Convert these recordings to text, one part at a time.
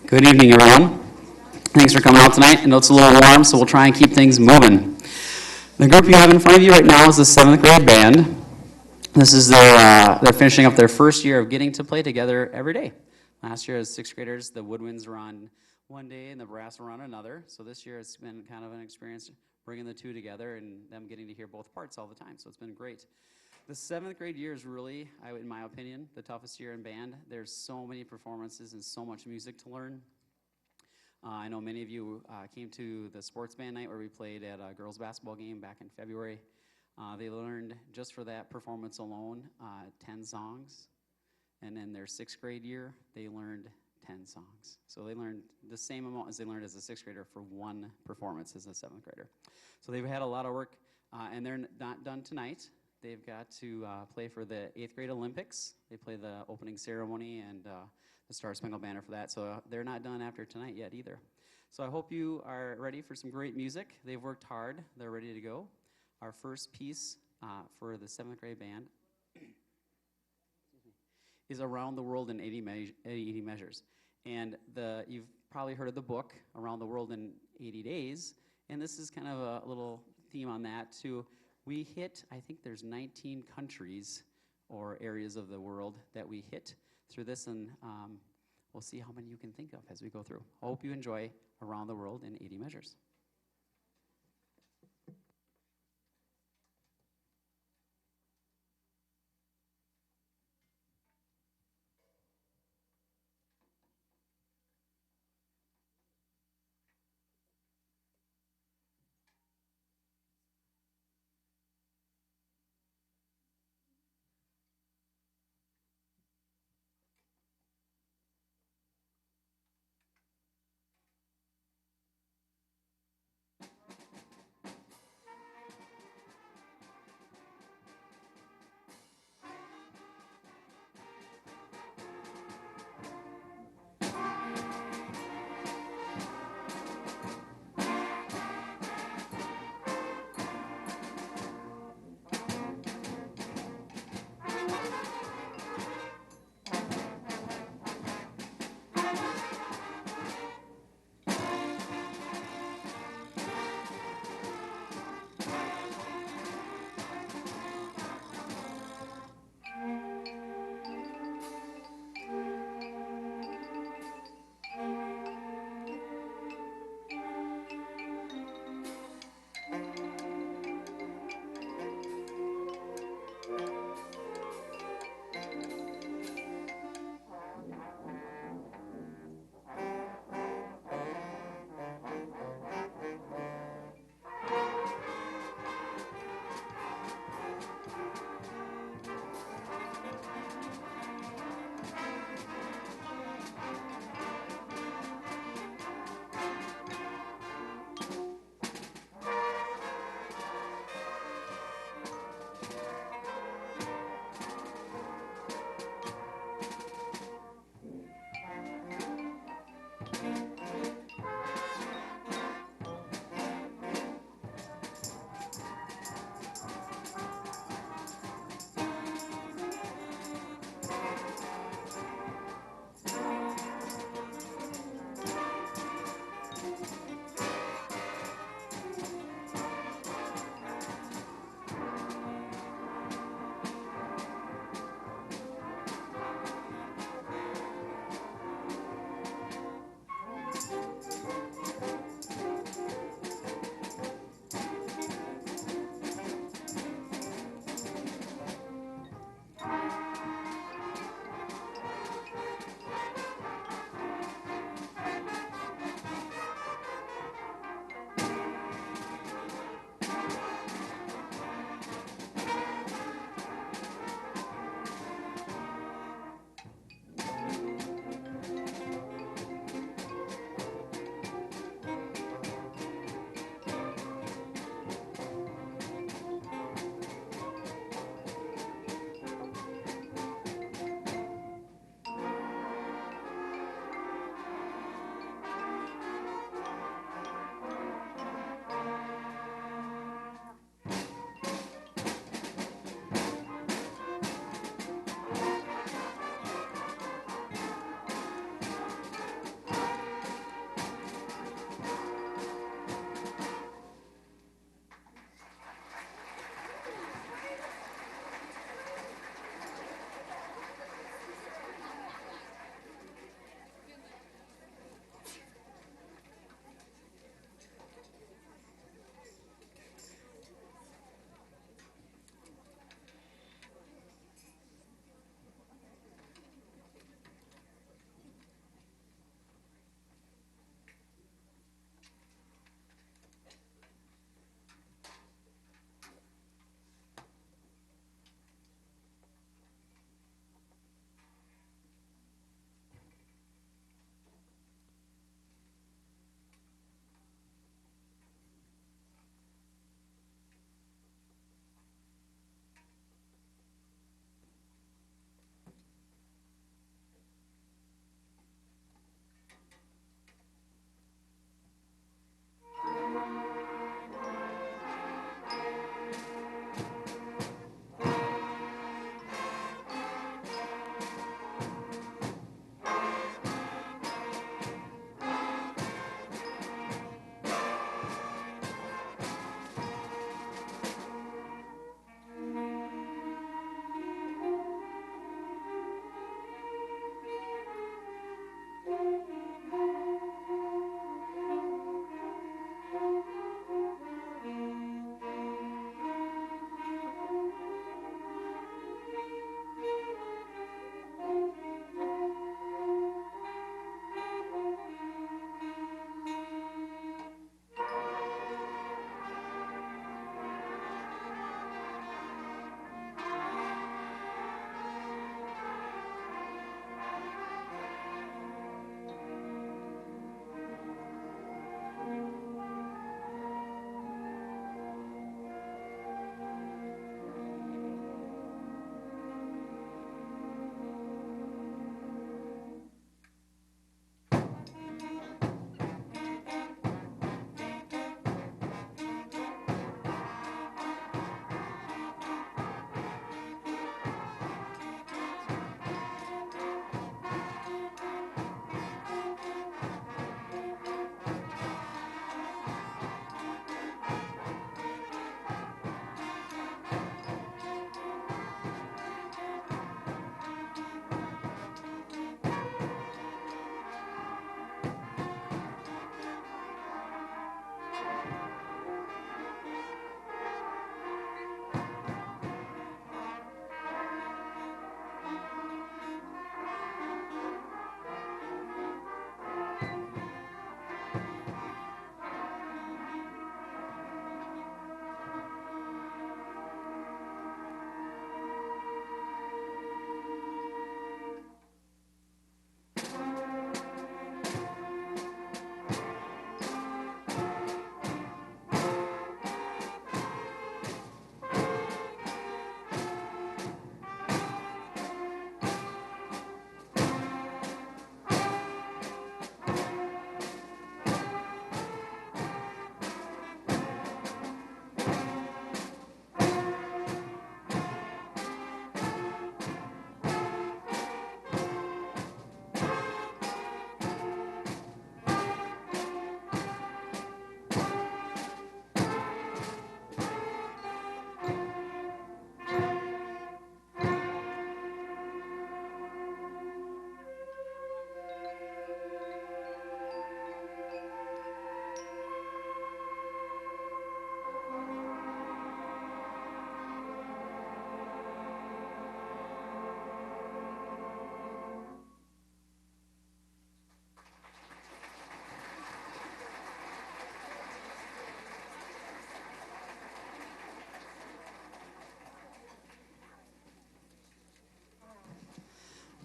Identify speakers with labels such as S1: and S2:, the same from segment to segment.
S1: Good evening, everyone. Thanks for coming out tonight. I know it's a little warm, so we'll try and keep things moving. The group you have in front of you right now is the 7th grade band. This is they're finishing up their first year of getting to play together every day. Last year as 6th graders, the woodwinds were on one day and the brass were on another. So this year it's been kind of an experience bringing the two together and them getting to hear both parts all the time. So it's been great. The 7th grade year is really, in my opinion, the toughest year in band. There's so many performances and so much music to learn. I know many of you came to the sports band night where we played at a girls' basketball game back in February. They learned, just for that performance alone, 10 songs. And in their 6th grade year, they learned 10 songs. So they learned the same amount as they learned as a 6th grader for one performance as a 7th grader. So they've had a lot of work, and they're not done tonight. They've got to play for the 8th grade Olympics. They play the opening ceremony and the Star Spangled Banner for that. So they're not done after tonight yet either. So I hope you are ready for some great music. They've worked hard. They're ready to go. Our first piece for the 7th grade band is Around the World in 80 Measures. And you've probably heard of the book, Around the World in 80 Days. And this is kind of a little theme on that too. We hit, I think there's 19 countries or areas of the world that we hit through this, and we'll see how many you can think of as we go through. I hope you enjoy Around the World in 80 Measures.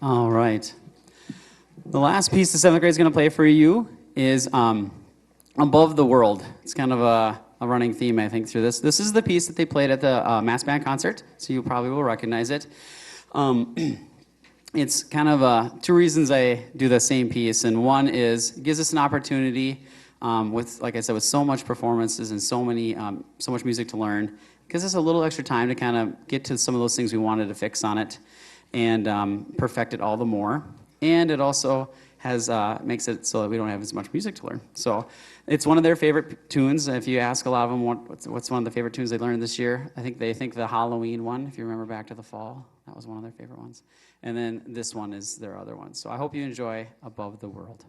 S1: All right. The last piece the seventh grade is going to play for you is Above the World. It's kind of a running theme, I think, through this. This is the piece that they played at the mass band concert, so you probably will recognize it. It's kind of two reasons I do the same piece, and one is it gives us an opportunity with, like I said, with so much performances and so much music to learn. It gives us a little extra time to kind of get to some of those things we wanted to fix on it and perfect it all the more. And it also has makes it so that we don't have as much music to learn. So it's one of their favorite tunes. If you ask a lot of them what's one of the favorite tunes they learned this year, I think they think the Halloween one, if you remember Back to the Fall, that was one of their favorite ones. And then this one is their other one. So I hope you enjoy Above the World.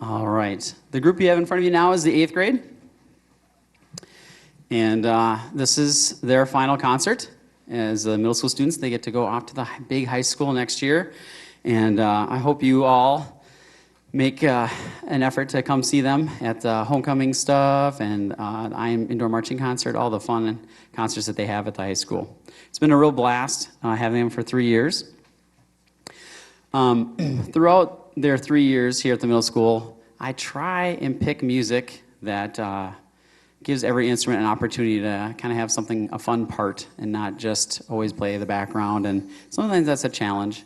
S1: All right. The group you have in front of you now is the 8th grade. And this is their final concert. As middle school students, they get to go off to the big high school next year. And I hope you all make an effort to come see them at the homecoming stuff and IM indoor marching concert, all the fun concerts that they have at the high school. It's been a real blast having them for 3 years. Throughout their 3 years here at the middle school, I try and pick music that gives every instrument an opportunity to kind of have something, a fun part, and not just always play the background, and sometimes that's a challenge.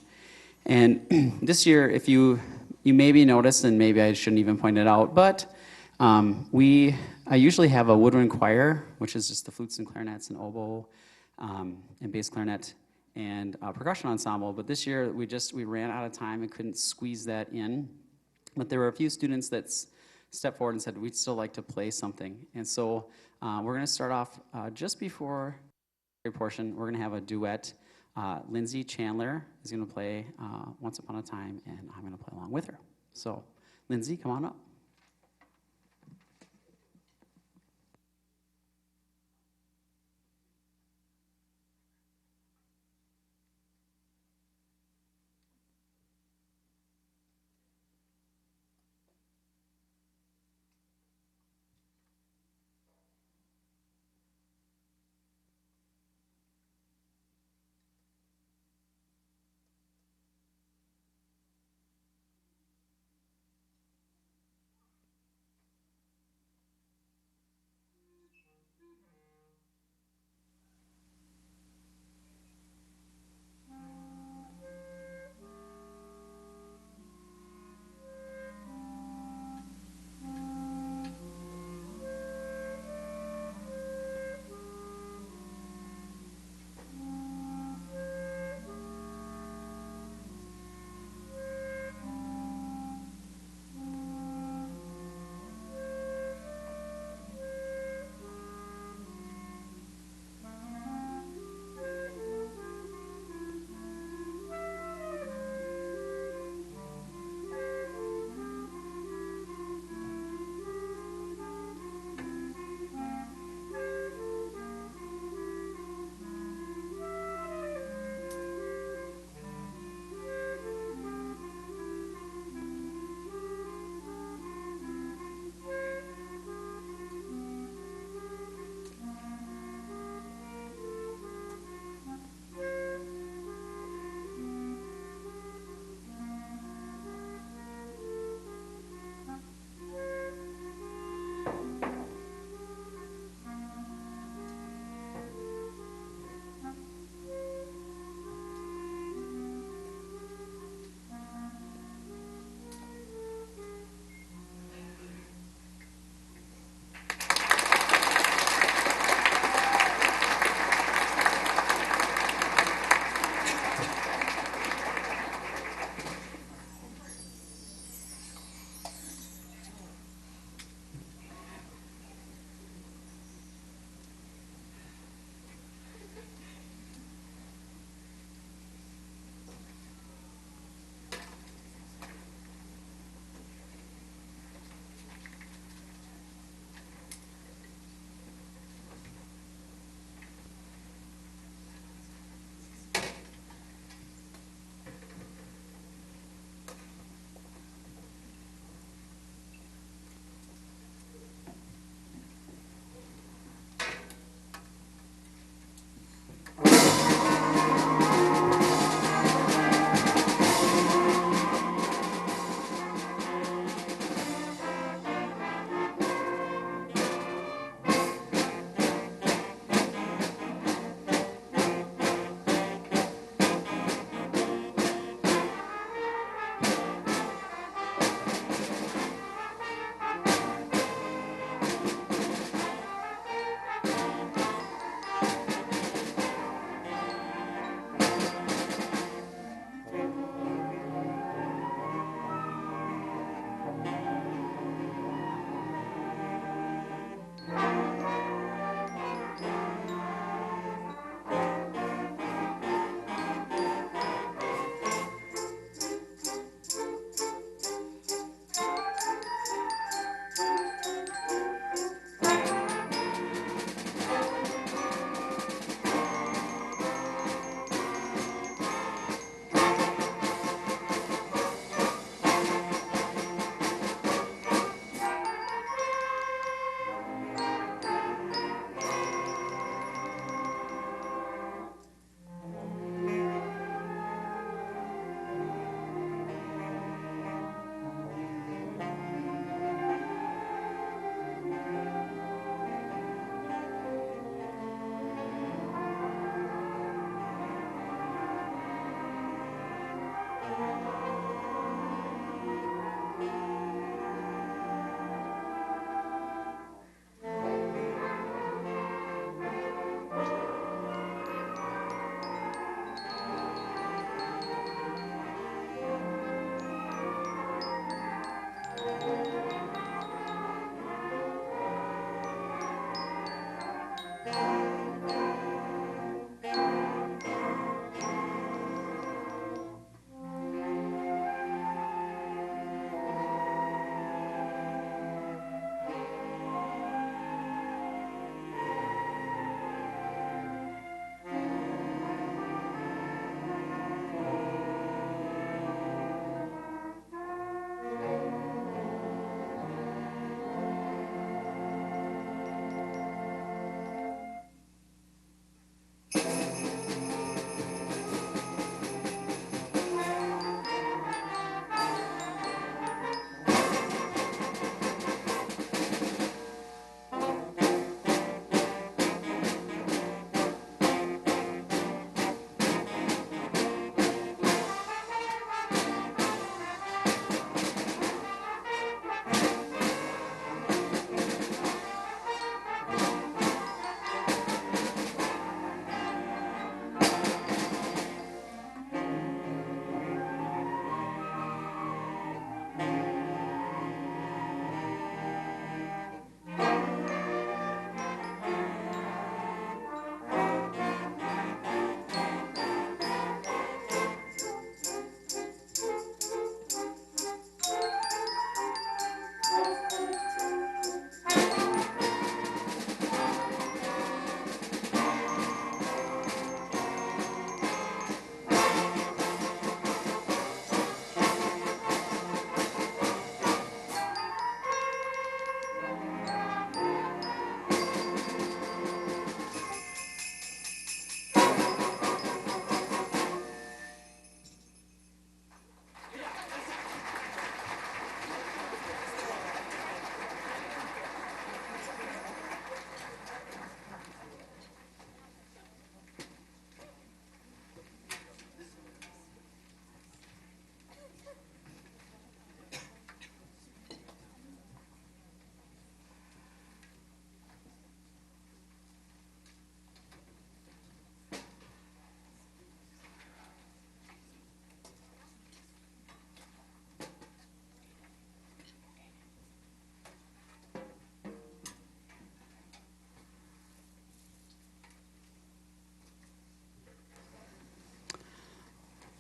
S1: And this year, if you maybe noticed, and maybe I shouldn't even point it out, but I usually have a woodwind choir, which is just the flutes and clarinets and oboe and bass clarinet and percussion ensemble. But this year we ran out of time and couldn't squeeze that in. But there were a few students that stepped forward and said we'd still like to play something. And so we're going to start off just before the portion. We're going to have a duet. Lindsay Chandler is going to play Once Upon a Time, and I'm going to play along with her. So, Lindsay, come on up.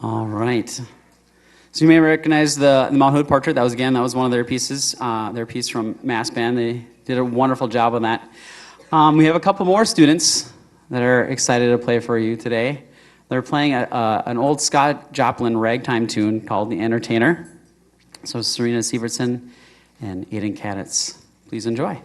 S1: All right. So you may recognize the Mount Hood portrait. That was one of their pieces, their piece from Mass Band. They did a wonderful job on that. We have a couple more students that are excited to play for you today. They're playing an old Scott Joplin ragtime tune called The Entertainer. So Serena Sievertson and Aiden Kaditz, please enjoy.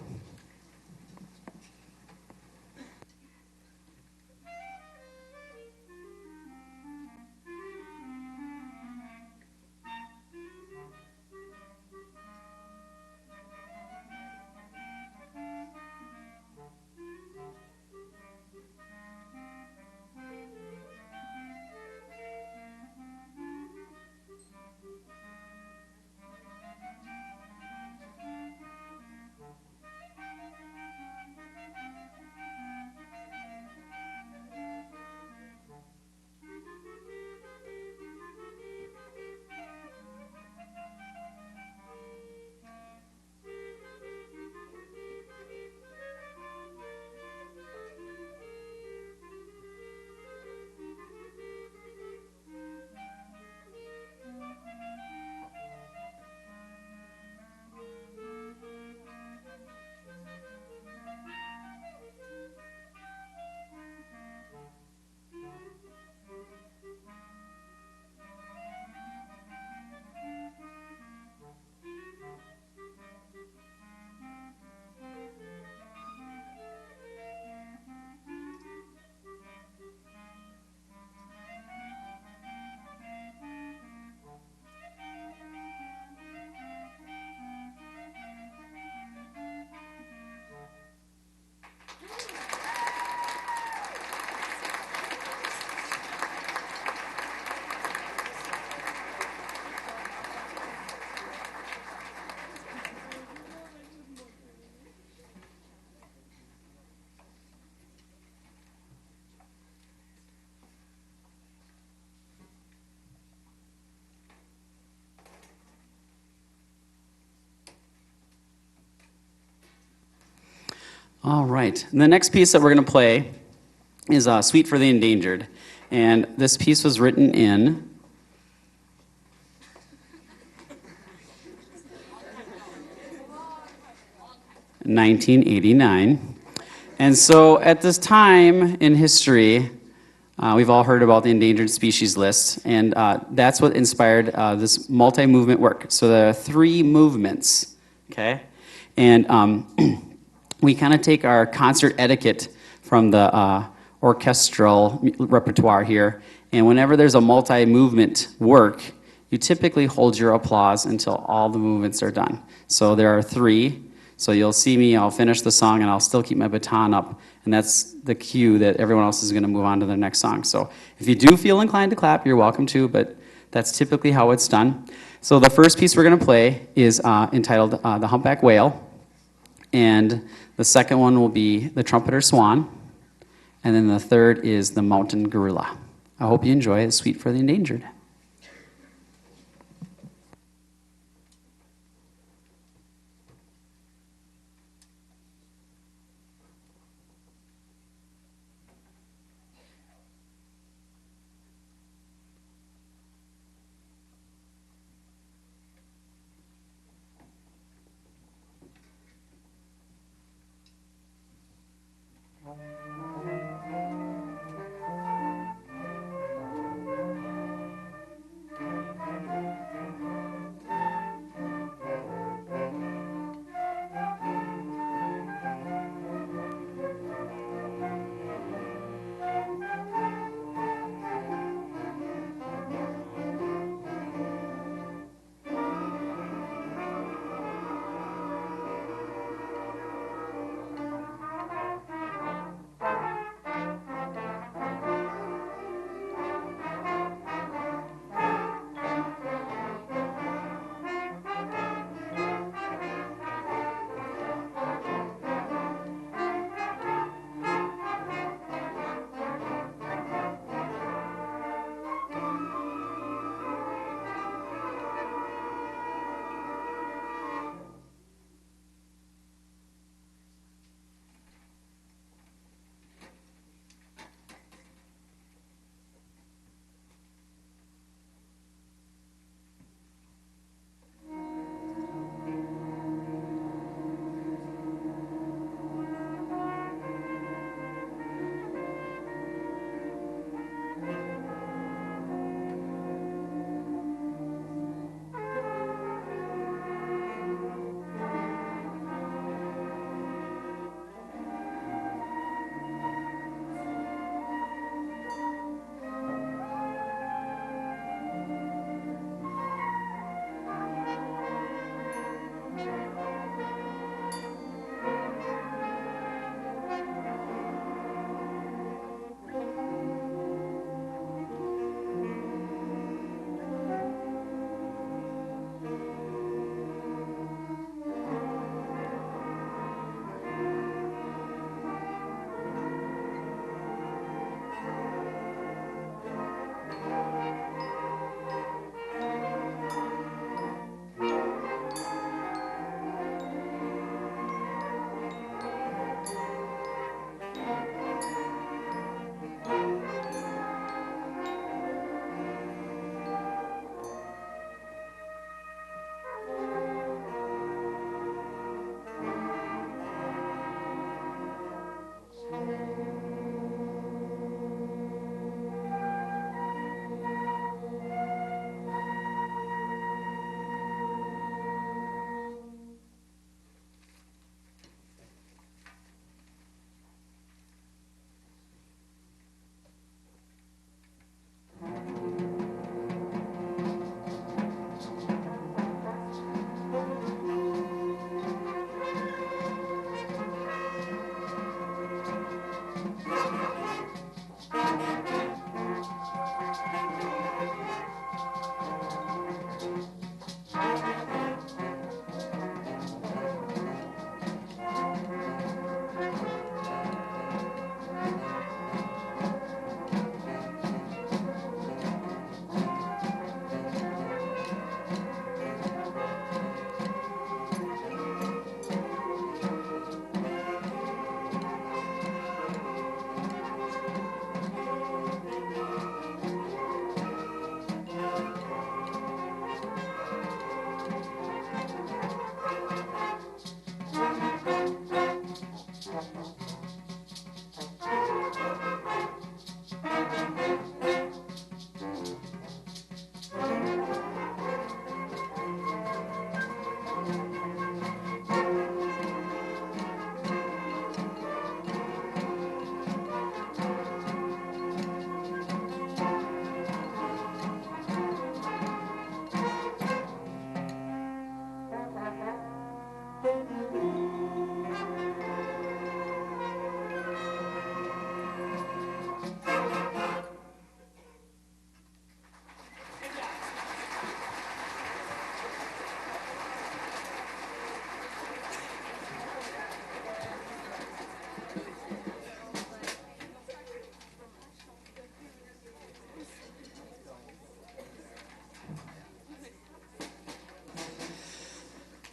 S1: All right. And the next piece that we're going to play is Suite for the Endangered. And this piece was written in 1989. And so at this time in history, we've all heard about the endangered species list, and that's what inspired this multi-movement work. So there are 3 movements, okay? And we kind of take our concert etiquette from the orchestral repertoire here, and whenever there's a multi-movement work, you typically hold your applause until all the movements are done. So there are 3. So you'll see me, I'll finish the song, and I'll still keep my baton up, and that's the cue that everyone else is going to move on to their next song. So if you do feel inclined to clap, you're welcome to, but that's typically how it's done. So the first piece we're going to play is entitled The Humpback Whale, and the second one will be The Trumpeter Swan, and then the third is The Mountain Gorilla. I hope you enjoy the Suite for the Endangered.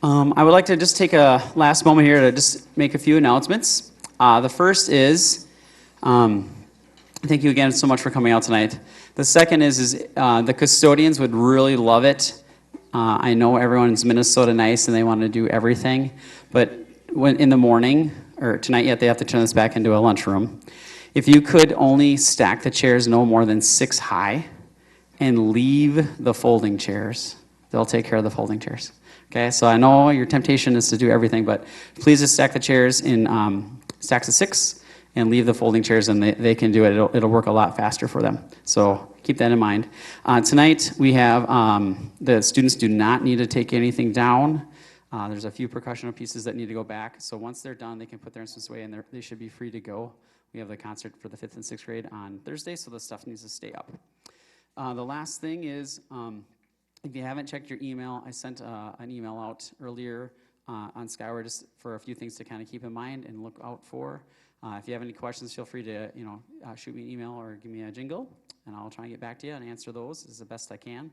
S1: I would like to just take a last moment here to just make a few announcements. The first is, thank you again so much for coming out tonight. The second is the custodians would really love it. I know everyone's Minnesota nice and they want to do everything, but when in the morning, or tonight yet, they have to turn this back into a lunchroom. If you could only stack the chairs no more than 6 high and leave the folding chairs, they'll take care of the folding chairs. Okay, so I know your temptation is to do everything, but please just stack the chairs in stacks of 6 and leave the folding chairs, and they can do it. It'll work a lot faster for them. So keep that in mind. Tonight we have the students do not need to take anything down. There's a few percussional pieces that need to go back. So once they're done, they can put their instruments away, and they should be free to go. We have the concert for the 5th and 6th grade on Thursday, so the stuff needs to stay up. The last thing is, if you haven't checked your email, I sent an email out earlier on Skyward just for a few things to kind of keep in mind and look out for. If you have any questions, feel free to shoot me an email or give me a jingle, and I'll try and get back to you and answer those as the best I can.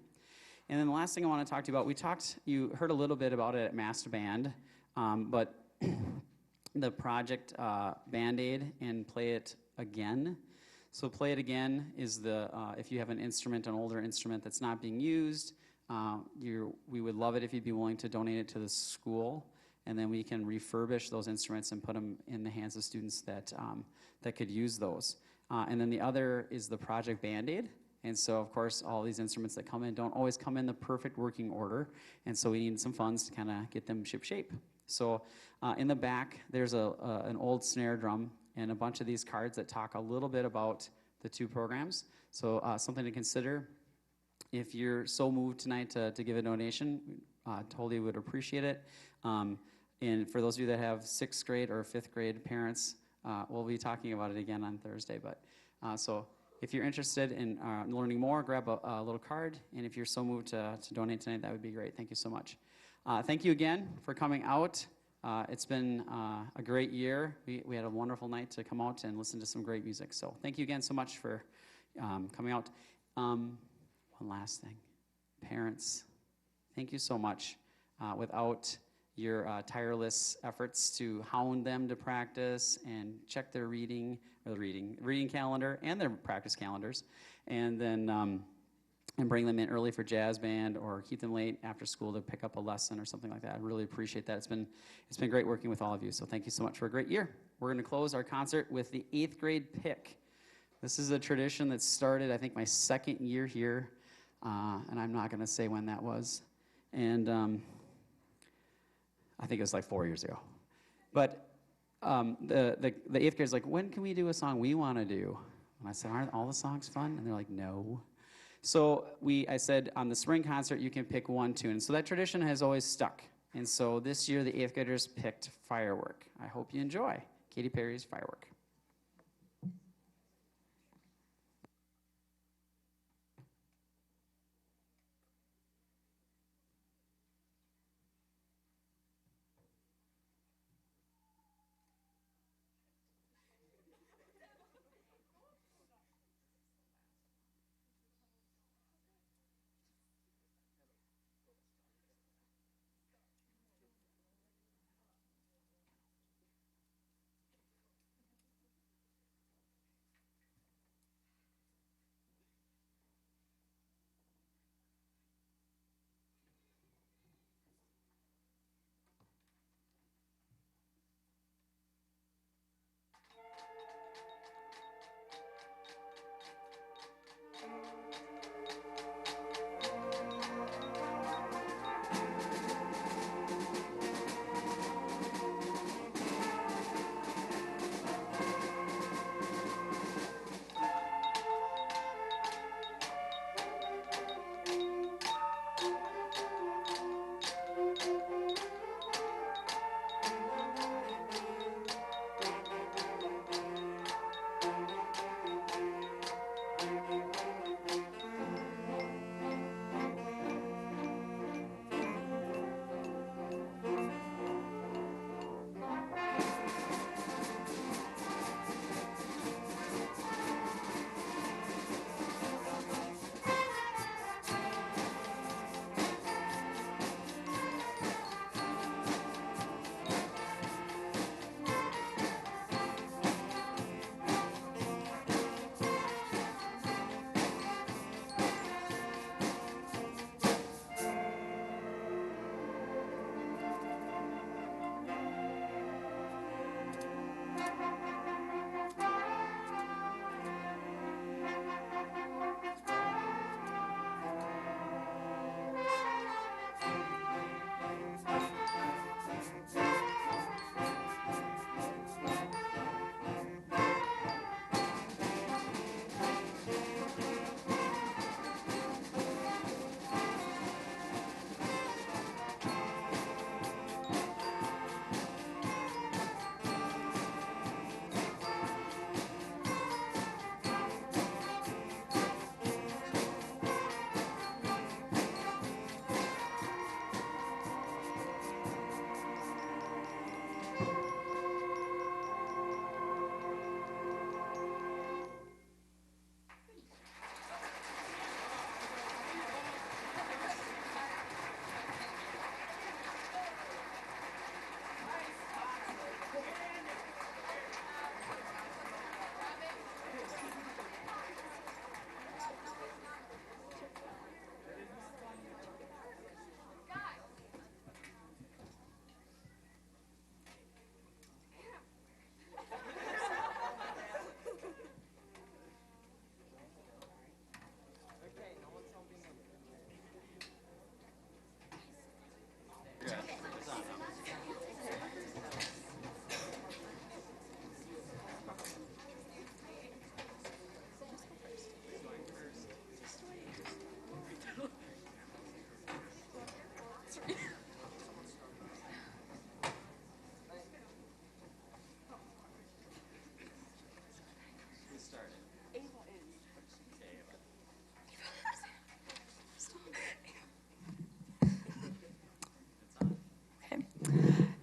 S1: And then the last thing I want to talk to you about, you heard a little bit about it at Master Band, but the project Band-Aid and Play It Again. So Play It Again is if you have an older instrument that's not being used, we would love it if you'd be willing to donate it to the school, and then we can refurbish those instruments and put them in the hands of students that could use those. And then the other is the Project Band-Aid. And so, of course, all these instruments that come in don't always come in the perfect working order, and so we need some funds to kind of get them ship-shape. So in the back, there's an old snare drum and a bunch of these cards that talk a little bit about the two programs. So something to consider. If you're so moved tonight to give a donation, totally would appreciate it. And for those of you that have 6th grade or 5th grade parents, we'll be talking about it again on Thursday. But so if you're interested in learning more, grab a little card. And if you're so moved to donate tonight, that would be great. Thank you so much. Thank you again for coming out. It's been a great year. We had a wonderful night to come out and listen to some great music. So thank you again so much for coming out. One last thing. Parents, thank you so much. Without your tireless efforts to hound them to practice and check their reading calendar and their practice calendars, and then and bring them in early for jazz band or keep them late after school to pick up a lesson or something like that. I really appreciate that. It's been great working with all of you, so thank you so much for a great year. We're going to close our concert with the 8th grade pick. This is a tradition that started, I think, my 2nd year here, and I'm not going to say when that was. And I think it was like 4 years ago. But the 8th grade's like, when can we do a song we want to do? And I said, aren't all the songs fun? And they're like, no. So I said, on the spring concert, you can pick one tune. And so that tradition has always stuck. And so this year, the 8th graders picked Firework. I hope you enjoy Katy Perry's Firework.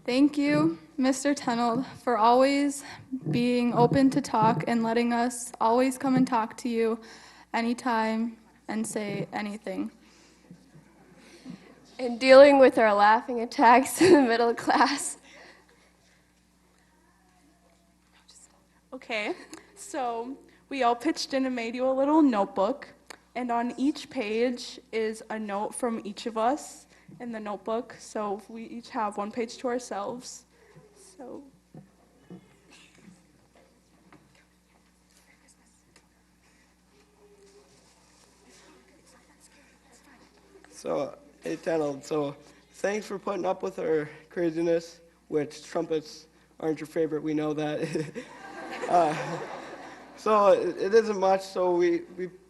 S2: Thank you, Mr. Tenold, for always being open to talk and letting us always come and talk to you anytime and say anything.
S3: And dealing with our laughing attacks in the middle class.
S4: Okay, so we all pitched in and made you a little notebook, and on each page is a note from each of us in the notebook, so we each have one page to ourselves. So
S5: Hey, Tenold, thanks for putting up with our craziness, which trumpets aren't your favorite, we know that. It isn't much, so we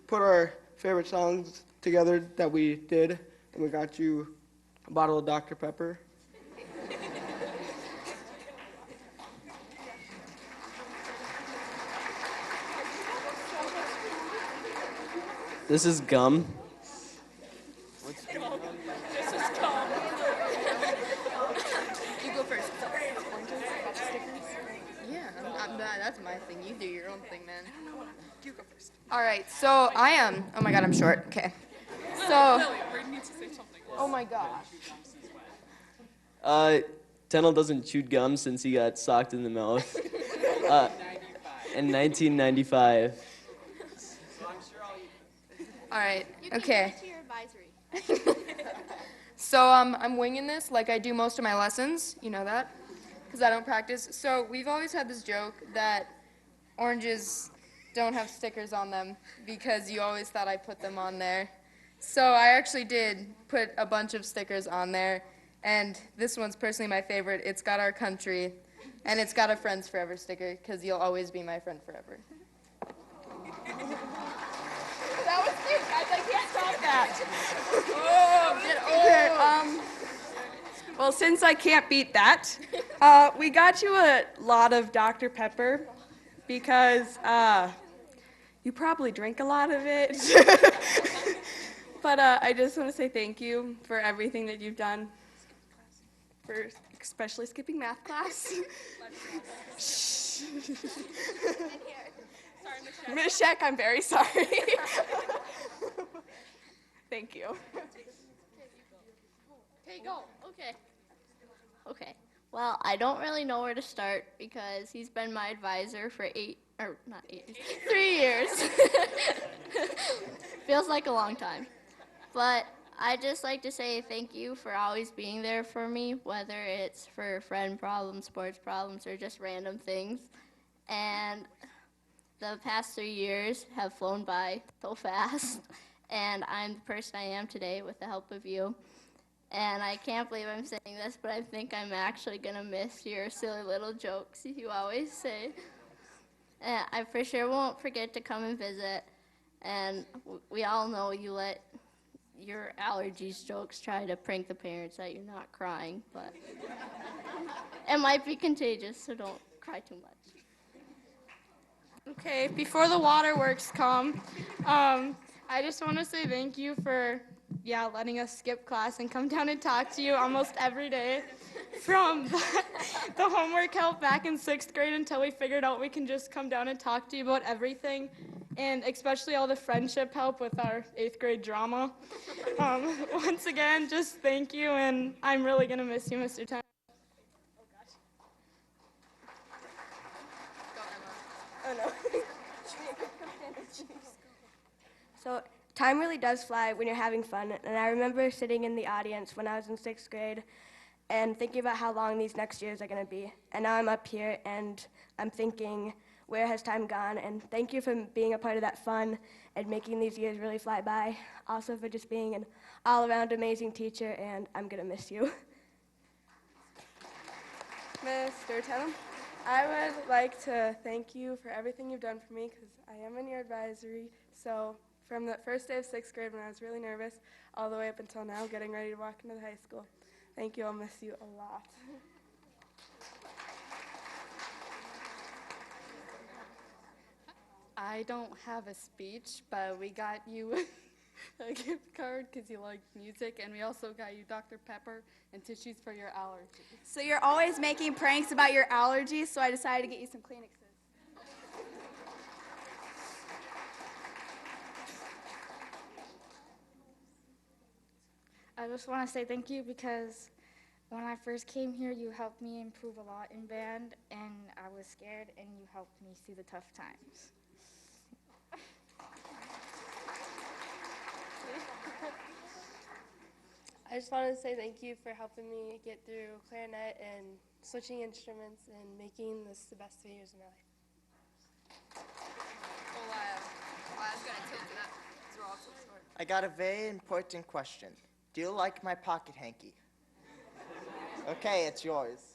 S5: put our favorite songs together that we did, and we got you a bottle of Dr. Pepper.
S6: This is gum.
S3: You go first. Yeah, that's my thing. You do your own thing, man. You go first. All right, so I am. Oh my God, I'm short. Okay. So. Oh my gosh.
S6: Tennell doesn't chew gum since he got socked in the mouth in 1995.
S3: All right. Okay. So I'm winging this like I do most of my lessons. You know that, because I don't practice. So we've always had this joke that oranges don't have stickers on them because you always thought I put them on there. So I actually did put a bunch of stickers on there, and this one's personally my favorite. It's got our country, and it's got a friends forever sticker because you'll always be my friend forever. That was cute, guys. I can't stop that.
S4: well, since I can't beat that, we got you a lot of Dr. Pepper because you probably drink a lot of it. But I just want to say thank you for everything that you've done, for especially skipping math class. Miss Sheck, I'm very sorry. Thank you.
S7: Okay, go. Okay. Well, I don't really know where to start because he's been my advisor for 3 years. Feels like a long time. But I'd just like to say thank you for always being there for me, whether it's for friend problems, sports problems, or just random things. And the past 3 years have flown by so fast, and I'm the person I am today with the help of you. And I can't believe I'm saying this, but I think I'm actually going to miss your silly little jokes you always say. And I for sure won't forget to come and visit. And we all know you let your allergies jokes try to prank the parents that you're not crying, but it might be contagious, so don't cry too much.
S2: Okay, before the waterworks come, I just want to say thank you for, letting us skip class and come down and talk to you almost every day from the homework help back in 6th grade until we figured out we can just come down and talk to you about everything, and especially all the friendship help with our 8th grade drama. Once again, just thank you, and I'm really going to miss you, Mr. Ten.
S3: Oh no.
S8: So time really does fly when you're having fun, and I remember sitting in the audience when I was in 6th grade and thinking about how long these next years are going to be. And now I'm up here and I'm thinking, where has time gone? And thank you for being a part of that fun and making these years really fly by. Also for just being an all-around amazing teacher, and I'm going to miss you.
S4: Mr. Tennell, I would like to thank you for everything you've done for me because I am in your advisory. So from the first day of 6th grade when I was really nervous all the way up until now, getting ready to walk into the high school. Thank you. I'll miss you a lot.
S2: I don't have a speech, but we got you
S9: a gift card because you like music, and we also got you Dr. Pepper and tissues for your allergies.
S10: So you're always making pranks about your allergies, so I decided to get you some Kleenexes.
S2: I just want to say thank you because when I first came here, you helped me improve a lot in band, and I was scared, and you helped me through the tough times.
S4: I just wanted to say thank you for helping me get through clarinet and switching instruments and making this the best 3 years of my life.
S3: Elias gonna tilt to that. 'Cause we're all so short.
S11: I got a very important question. Do you like my pocket hanky? Okay, it's yours.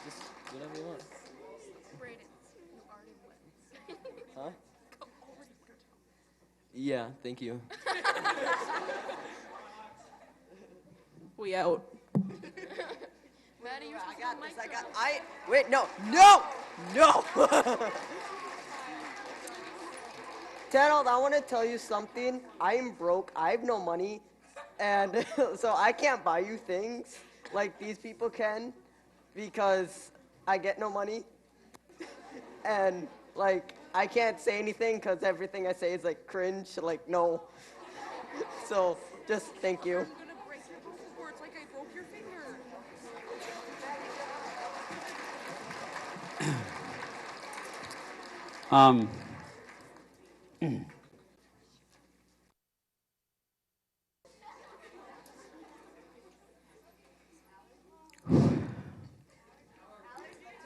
S6: Just whatever you want.
S3: Braden, you already win.
S6: Huh? Yeah, thank you.
S10: We out.
S3: Maddie, you're supposed
S11: I got
S3: to
S11: this,
S3: mic
S11: I got,
S3: drop.
S11: wait, no! Terrell, I want to tell you something. I am broke, I have no money, and so I can't buy you things like these people can because I get no money. And, like, I can't say anything because everything I say is, like, cringe, like, no. So, just thank you.
S3: I'm gonna break your vocal cords like I broke your finger.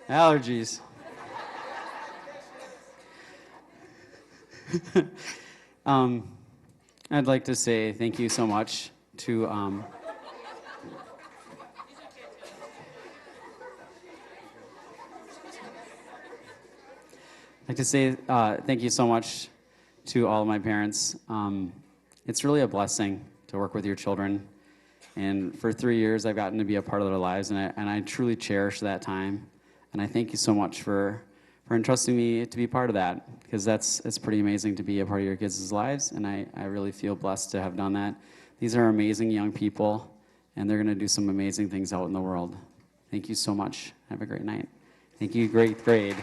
S1: Allergies. I'd like to say thank you so much to I'd like to say thank you so much to all of my parents. It's really a blessing to work with your children. And for 3 years, I've gotten to be a part of their lives, and I truly cherish that time. And I thank you so much for entrusting me to be part of that, because it's pretty amazing to be a part of your kids' lives, and I really feel blessed to have done that. These are amazing young people, and they're going to do some amazing things out in the world. Thank you so much. Have a great night. Thank you, great grade.